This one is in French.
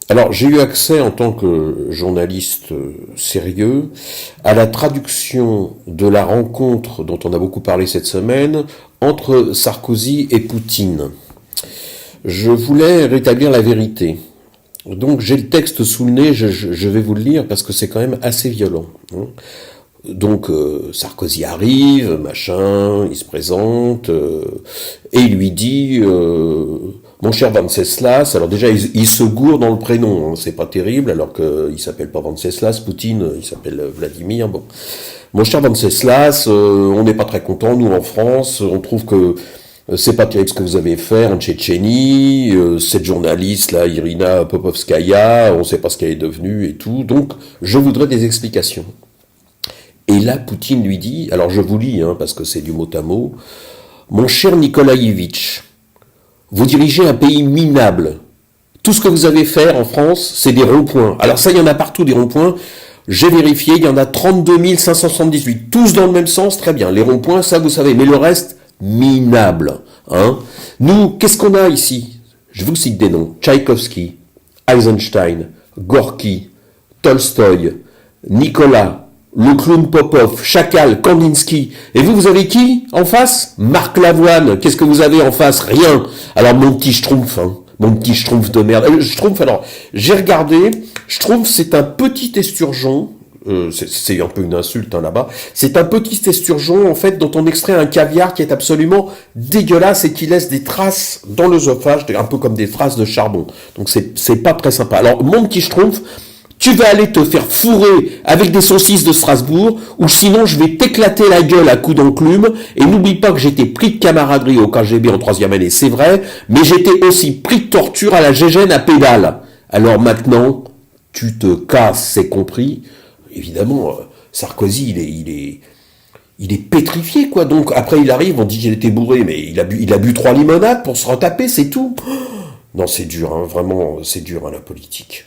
Alors, j'ai eu accès en tant que journaliste sérieux à la traduction de la rencontre dont on a beaucoup parlé cette semaine entre Sarkozy et Poutine. Je voulais rétablir la vérité. Donc j'ai le texte sous le nez, je vais vous le lire parce que c'est quand même assez violent. Donc Sarkozy arrive, machin, il se présente, et il lui dit mon cher Venceslas, alors déjà il se gourre dans le prénom, hein, c'est pas terrible, alors qu'il s'appelle pas Venceslas, Poutine, il s'appelle Vladimir, bon. Mon cher Venceslas, on n'est pas très content, nous en France, on trouve que c'est pas terrible ce que vous avez fait en Tchétchénie, cette journaliste là, Irina Popovskaya, on sait pas ce qu'elle est devenue et tout, donc je voudrais des explications. Et là, Poutine lui dit, alors je vous lis, hein, parce que c'est du mot à mot, mon cher Nikolaïevitch, vous dirigez un pays minable. Tout ce que vous avez fait en France, c'est des ronds-points. Alors ça, il y en a partout des ronds-points. J'ai vérifié, il y en a 32 578, tous dans le même sens, très bien. Les ronds-points, ça vous savez, mais le reste, minable. Hein. Nous, qu'est-ce qu'on a ici? Je vous cite des noms. Tchaïkovski, Eisenstein, Gorky, Tolstoï, Nicolas, le clown Popov, Chacal, Kandinsky. Et vous avez qui en face? Marc Lavoine. Qu'est-ce que vous avez en face? Rien. Alors mon petit Schtroumpf, hein. Mon petit Schtroumpf de merde. Schtroumpf, alors, j'ai regardé. Schtroumpf, c'est un petit esturgeon. C'est un peu une insulte hein, là-bas. C'est un petit esturgeon en fait dont on extrait un caviar qui est absolument dégueulasse et qui laisse des traces dans l'œsophage, un peu comme des traces de charbon. Donc c'est pas très sympa. Alors mon petit Schtroumpf, tu vas aller te faire fourrer avec des saucisses de Strasbourg, ou sinon je vais t'éclater la gueule à coups d'enclume, et n'oublie pas que j'étais pris de camaraderie au KGB en 3e année, c'est vrai, mais j'étais aussi pris de torture à la Gégène à pédale. Alors maintenant, tu te casses, c'est compris. Évidemment, Sarkozy, il est pétrifié, quoi. Donc après il arrive, on dit qu'il était bourré, mais il a bu 3 limonades pour se retaper, c'est tout. Non, c'est dur, hein, vraiment, c'est dur, hein, la politique.